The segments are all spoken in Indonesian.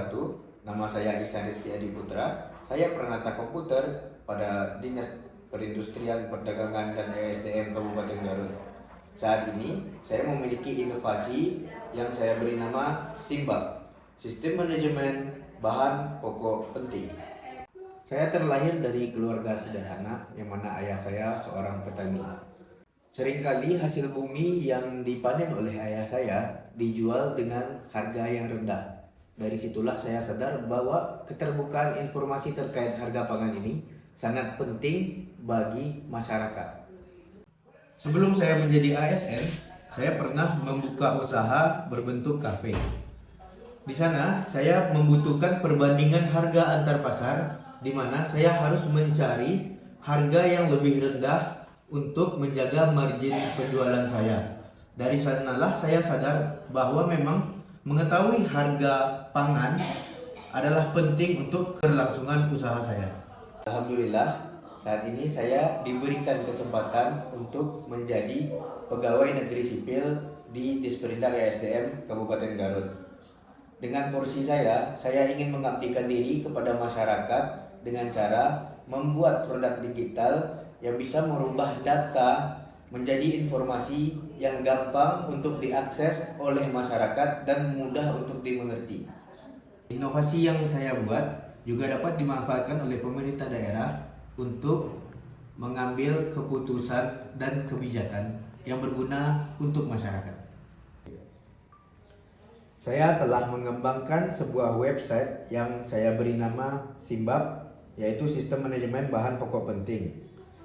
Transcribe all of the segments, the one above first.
wabarakatuh. Nama saya Ihsan Rizky Adi Putra. Saya penata komputer pada Dinas Perindustrian, Perdagangan dan ESDM Kabupaten Garut. Saat ini saya memiliki inovasi yang saya beri nama SIMBAP, Sistem Manajemen Bahan Pokok Penting. Saya terlahir dari keluarga sederhana yang mana ayah saya seorang petani. Seringkali hasil bumi yang dipanen oleh ayah saya dijual dengan harga yang rendah. Dari situlah saya sadar bahwa keterbukaan informasi terkait harga pangan ini sangat penting bagi masyarakat. Sebelum saya menjadi ASN, saya pernah membuka usaha berbentuk kafe. Di sana saya membutuhkan perbandingan harga antar pasar, di mana saya harus mencari harga yang lebih rendah untuk menjaga margin penjualan saya. Dari sanalah saya sadar bahwa memang mengetahui harga pangan adalah penting untuk kelangsungan usaha saya. Alhamdulillah, saat ini saya diberikan kesempatan untuk menjadi pegawai negeri sipil di Disperindak ESDM Kabupaten Garut. Dengan porsi saya ingin mengabdikan diri kepada masyarakat dengan cara membuat produk digital yang bisa merubah data menjadi informasi yang gampang untuk diakses oleh masyarakat dan mudah untuk dimengerti. Inovasi yang saya buat juga dapat dimanfaatkan oleh pemerintah daerah untuk mengambil keputusan dan kebijakan yang berguna untuk masyarakat. Saya telah mengembangkan sebuah website yang saya beri nama SIMBAP, yaitu Sistem Manajemen Bahan Pokok Penting.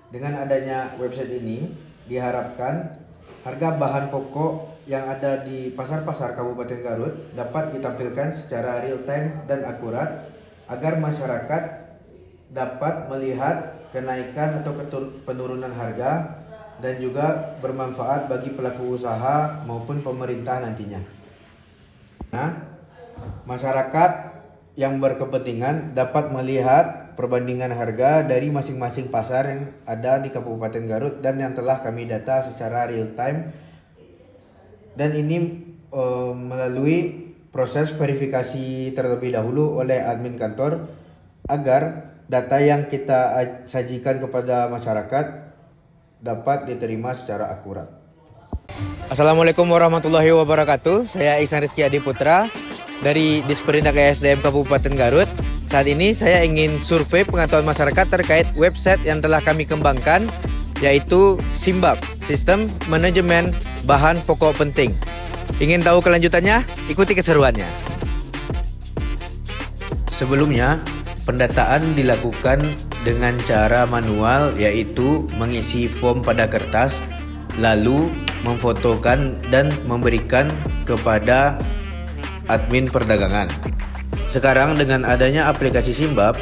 Dengan adanya website ini, diharapkan harga bahan pokok yang ada di pasar-pasar Kabupaten Garut dapat ditampilkan secara real time dan akurat agar masyarakat dapat melihat kenaikan atau penurunan harga dan juga bermanfaat bagi pelaku usaha maupun pemerintah nantinya. Nah, masyarakat yang berkepentingan dapat melihat perbandingan harga dari masing-masing pasar yang ada di Kabupaten Garut dan yang telah kami data secara real time, dan ini melalui proses verifikasi terlebih dahulu oleh admin kantor agar data yang kita sajikan kepada masyarakat dapat diterima secara akurat. Assalamualaikum warahmatullahi wabarakatuh. Saya Ihsan Rizky Adi Putra dari Disperindak ESDM Kabupaten Garut. Saat ini saya ingin survei pengetahuan masyarakat terkait website yang telah kami kembangkan, yaitu SIMBAP, Sistem Manajemen Bahan Pokok Penting. Ingin tahu kelanjutannya? Ikuti keseruannya. Sebelumnya, pendataan dilakukan dengan cara manual, yaitu mengisi form pada kertas, lalu memfotokan dan memberikan kepada admin perdagangan. Sekarang dengan adanya aplikasi SIMBAP,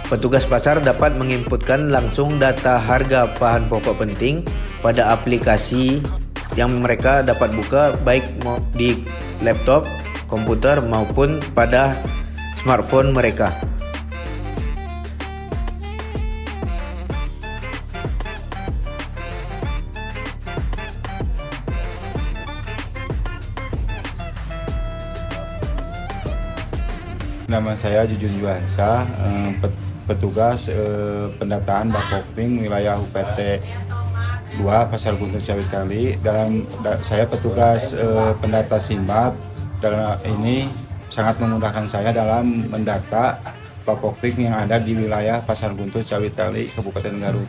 petugas pasar dapat menginputkan langsung data harga bahan pokok penting pada aplikasi yang mereka dapat buka baik di laptop, komputer maupun pada smartphone mereka. Nama saya Jujun Juhansa, petugas pendataan Bapokping wilayah UPT 2 Pasar Guntur Cawit Kali. Saya petugas pendata SIMBAP. Dalam ini sangat memudahkan saya dalam mendata Bapokping yang ada di wilayah Pasar Guntur Cawit Kali, Kabupaten Garut.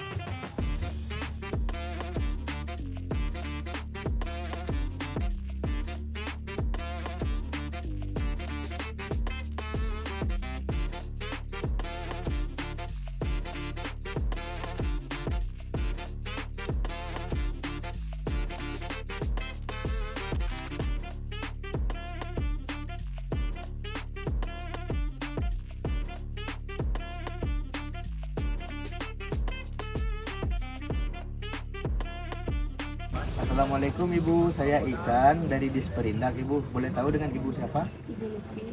Assalamualaikum Ibu, saya Ihsan dari Disperindak. Ibu, boleh tahu dengan Ibu siapa?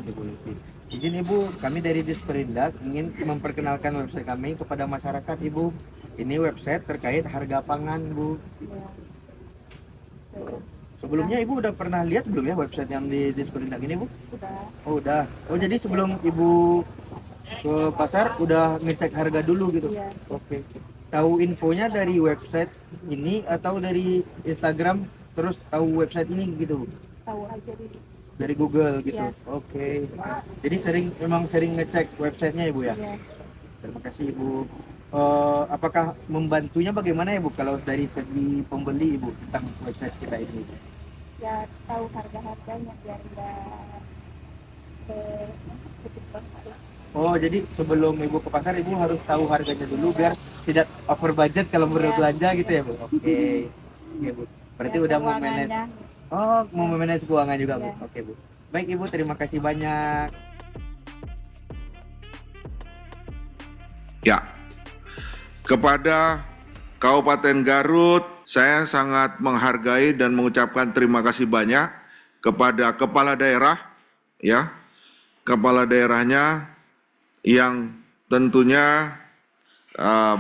Ibu Lutfi. Izin Ibu, kami dari Disperindak ingin memperkenalkan website kami kepada masyarakat Ibu. Ini website terkait harga pangan Bu. Sebelumnya Ibu udah pernah lihat belum ya website yang di Disperindak ini, Bu? Udah. Oh, udah. Oh, jadi sebelum Ibu ke pasar udah ngecek harga dulu gitu. Iya. Oke. Tahu infonya dari website ini atau dari Instagram terus tahu website ini gitu, Bu? Tahu aja dulu. Dari Google gitu. Iya. Oke. Jadi memang sering ngecek websitenya ya, Bu ya? Iya. Terima kasih Ibu. Apakah membantunya bagaimana ya, Bu, kalau dari segi pembeli, Ibu, tentang website kita ini, Bu? Ya tahu harga-harganya biar enggak kecepatan. Oh, jadi sebelum Ibu ke pasar, Ibu harus tahu harganya dulu biar tidak over budget kalau berbelanja gitu ya, Bu? Oke. Oke, Bu. Berarti Biar udah keuangannya. mau memanage keuangan juga, Bu? Iya. Oke, Bu. Baik, Ibu, terima kasih banyak. Ya, kepada Kabupaten Garut, saya sangat menghargai dan mengucapkan terima kasih banyak kepada kepala daerah, ya, kepala daerahnya yang tentunya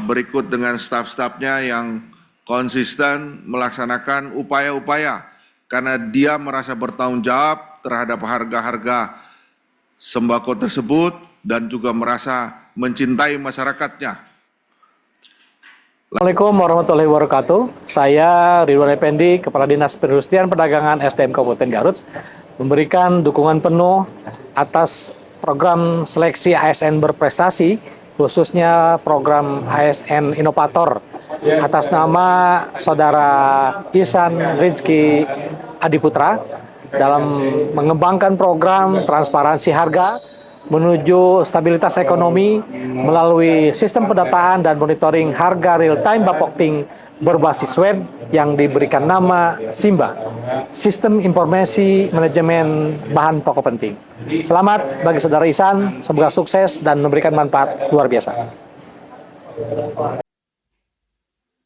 berikut dengan staf-stafnya yang konsisten melaksanakan upaya-upaya karena dia merasa bertanggung jawab terhadap harga-harga sembako tersebut dan juga merasa mencintai masyarakatnya. Assalamualaikum warahmatullahi wabarakatuh. Saya Ridwan Effendi, Kepala Dinas Perindustrian Perdagangan SDM Kabupaten Garut, memberikan dukungan penuh atas program seleksi ASN berprestasi, khususnya program ASN Inovator, atas nama Saudara Ihsan Rizky Adiputra dalam mengembangkan program transparansi harga menuju stabilitas ekonomi melalui sistem pendataan dan monitoring harga real-time Bapokting berbasis web yang diberikan nama SIMBA, Sistem Informasi Manajemen Bahan Pokok Penting. Selamat bagi Saudara Ihsan, semoga sukses dan memberikan manfaat luar biasa.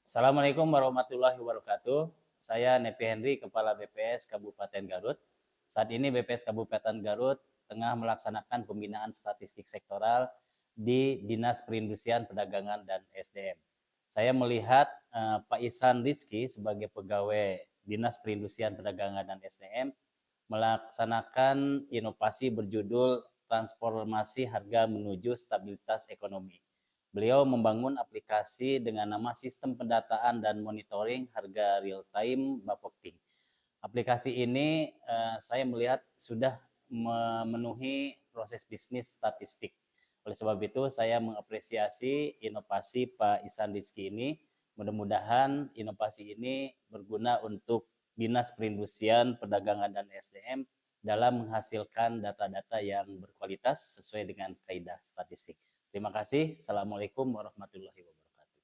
Assalamualaikum warahmatullahi wabarakatuh. Saya Nepi Henry, Kepala BPS Kabupaten Garut. Saat ini BPS Kabupaten Garut tengah melaksanakan pembinaan statistik sektoral di Dinas Perindustrian Perdagangan dan SDM. Saya melihat Pak Ihsan Rizky sebagai pegawai Dinas Perindustrian Perdagangan dan SDM melaksanakan inovasi berjudul Transformasi Harga Menuju Stabilitas Ekonomi. Beliau membangun aplikasi dengan nama Sistem Pendataan dan Monitoring Harga Real Time Bapokting. Aplikasi ini saya melihat sudah memenuhi proses bisnis statistik. Oleh sebab itu saya mengapresiasi inovasi Pak Ihsan Rizky ini. Mudah-mudahan inovasi ini berguna untuk Dinas Perindustrian Perdagangan dan SDM dalam menghasilkan data-data yang berkualitas sesuai dengan kaidah statistik. Terima kasih. Assalamualaikum warahmatullahi wabarakatuh.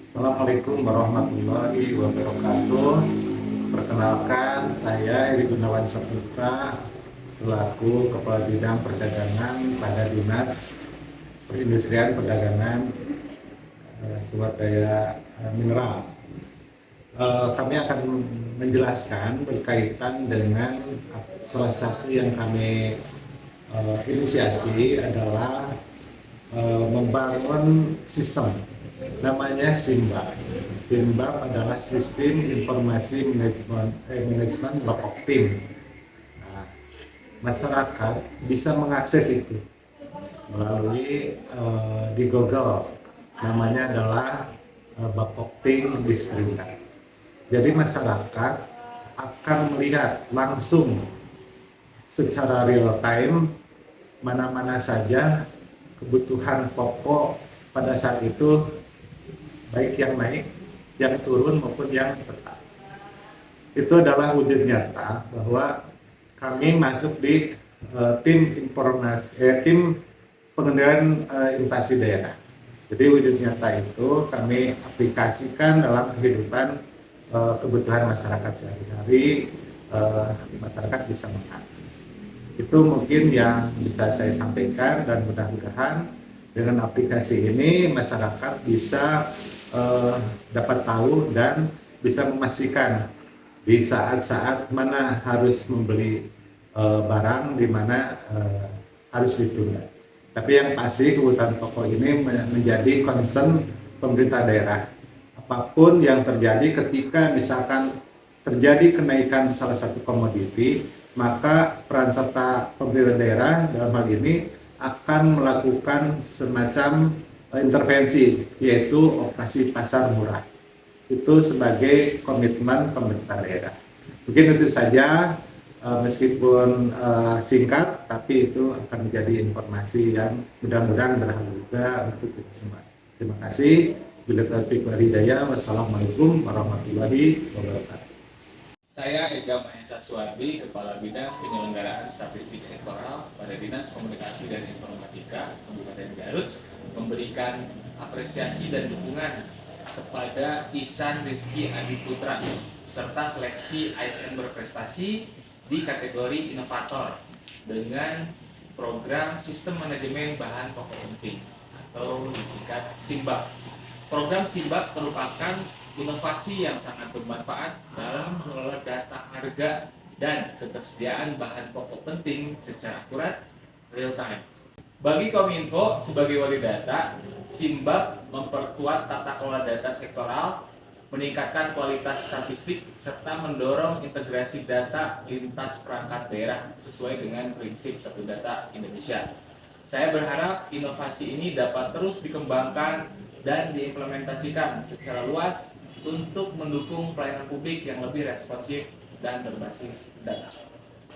Assalamualaikum warahmatullahi wabarakatuh. Perkenalkan, saya Eri Gunawan Saputra selaku Kepala Bidang Perdagangan pada Dinas Perindustrian Perdagangan Sumber Daya Mineral. Kami akan menjelaskan berkaitan dengan salah satu yang kami inisiasi adalah membangun sistem namanya SIMBA. SIMBA adalah Sistem Informasi Manajemen Bapokting. Nah, masyarakat bisa mengakses itu melalui di Google. Namanya adalah Bapokting Disperindak. Jadi masyarakat akan melihat langsung secara real time mana-mana saja kebutuhan pokok pada saat itu, baik yang naik, yang turun maupun yang tetap. Itu adalah wujud nyata bahwa kami masuk di tim pengendalian inflasi daerah. Jadi wujud nyata itu kami aplikasikan dalam kehidupan kebutuhan masyarakat sehari-hari, masyarakat bisa mengakses. Itu mungkin yang bisa saya sampaikan, dan mudah-mudahan dengan aplikasi ini masyarakat bisa dapat tahu dan bisa memastikan di saat-saat mana harus membeli barang, di mana harus ditunda. Tapi yang pasti kebutuhan pokok ini menjadi concern pemerintah daerah. Apapun yang terjadi ketika misalkan terjadi kenaikan salah satu komoditi, maka peran serta pemerintah daerah dalam hal ini akan melakukan semacam intervensi, yaitu operasi pasar murah. Itu sebagai komitmen pemerintah daerah. Mungkin itu saja, meskipun singkat, tapi itu akan menjadi informasi yang mudah-mudahan berharga untuk kita semua. Terima kasih. Bila taufiq wal hidayah. Wassalamualaikum warahmatullahi wabarakatuh. Saya Ega Mahesa Suwardi, Kepala Bidang Penyelenggaraan Statistik Sektoral pada Dinas Komunikasi dan Informatika Kabupaten Garut, memberikan apresiasi dan dukungan kepada Ihsan Rizky Adiputra serta seleksi ASN berprestasi di kategori inovator dengan program Sistem Manajemen Bahan Pokok Penting atau disingkat SIMBAP. Program SIMBAP merupakan inovasi yang sangat bermanfaat dalam mengelola data harga dan ketersediaan bahan pokok penting secara akurat real time. Bagi Kominfo sebagai wali data, SIMBAP memperkuat tata kelola data sektoral, meningkatkan kualitas statistik, serta mendorong integrasi data lintas perangkat daerah sesuai dengan prinsip Satu Data Indonesia. Saya berharap inovasi ini dapat terus dikembangkan dan diimplementasikan secara luas untuk mendukung pelayanan publik yang lebih responsif dan berbasis data.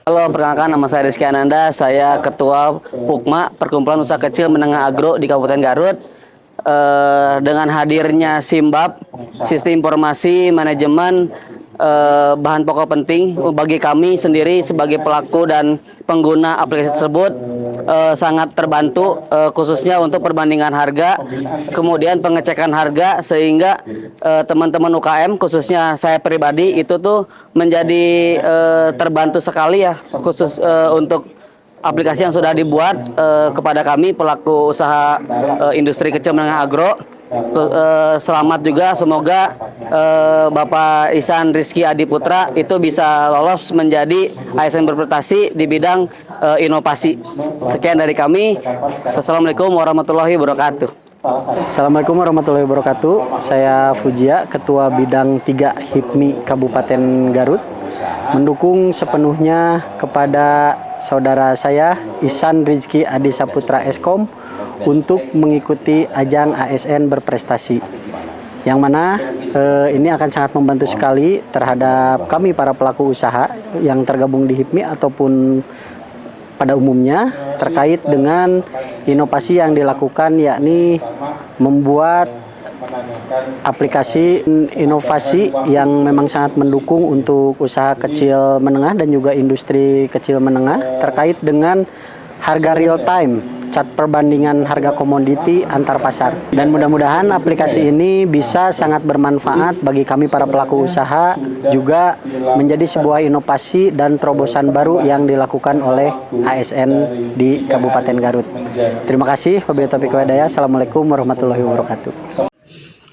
Halo, perkenalkan nama saya Rizky Ananda, saya Ketua PUKMA, Perkumpulan Usaha Kecil Menengah Agro di Kabupaten Garut. Dengan hadirnya SIMBAP, Sistem Informasi Manajemen Bahan Pokok Penting, bagi kami sendiri sebagai pelaku dan pengguna aplikasi tersebut sangat terbantu, khususnya untuk perbandingan harga, kemudian pengecekan harga, sehingga teman-teman UKM, khususnya saya pribadi, itu tuh menjadi terbantu sekali ya, khusus untuk aplikasi yang sudah dibuat kepada kami pelaku usaha industri kecil menengah agro. Selamat juga, semoga Bapak Ihsan Rizky Adiputra itu bisa lolos menjadi ASN berprestasi di bidang inovasi. Sekian dari kami. Assalamualaikum warahmatullahi wabarakatuh. Assalamualaikum warahmatullahi wabarakatuh. Saya Fujia, Ketua Bidang 3 HIPMI Kabupaten Garut, mendukung sepenuhnya kepada saudara saya Ihsan Rizky Adisaputra Eskom untuk mengikuti ajang ASN berprestasi, yang mana ini akan sangat membantu sekali terhadap kami para pelaku usaha yang tergabung di HIPMI ataupun pada umumnya terkait dengan inovasi yang dilakukan, yakni membuat aplikasi inovasi yang memang sangat mendukung untuk usaha kecil menengah dan juga industri kecil menengah terkait dengan harga real time, cat perbandingan harga komoditi antar pasar. Dan mudah-mudahan aplikasi ini bisa sangat bermanfaat bagi kami para pelaku usaha, juga menjadi sebuah inovasi dan terobosan baru yang dilakukan oleh ASN di Kabupaten Garut. Terima kasih. Wabillahi taufiq wal hidayah. Assalamualaikum warahmatullahi wabarakatuh.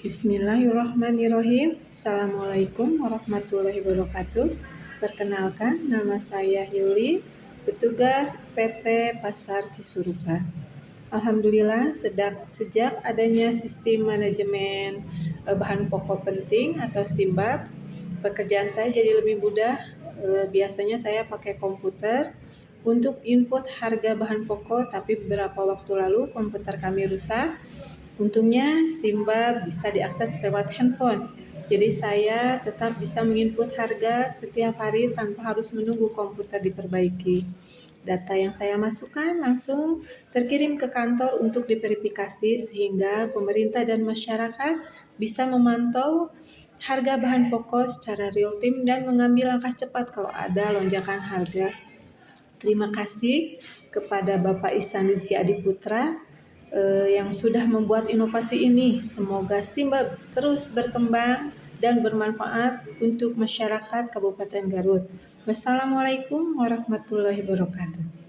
Bismillahirrahmanirrahim. Assalamualaikum warahmatullahi wabarakatuh. Perkenalkan, nama saya Yuli, petugas PT Pasar Cisurupa. Alhamdulillah, sejak adanya sistem manajemen bahan pokok penting atau SIMBAP, pekerjaan saya jadi lebih mudah. Biasanya saya pakai komputer untuk input harga bahan pokok, tapi beberapa waktu lalu komputer kami rusak. Untungnya SIMBAP bisa diakses lewat handphone. Jadi saya tetap bisa menginput harga setiap hari tanpa harus menunggu komputer diperbaiki. Data yang saya masukkan langsung terkirim ke kantor untuk diverifikasi, sehingga pemerintah dan masyarakat bisa memantau harga bahan pokok secara real time dan mengambil langkah cepat kalau ada lonjakan harga. Terima kasih kepada Bapak Ihsan Rizky Adiputra yang sudah membuat inovasi ini. Semoga SIMBAP terus berkembang dan bermanfaat untuk masyarakat Kabupaten Garut. Wassalamualaikum warahmatullahi wabarakatuh.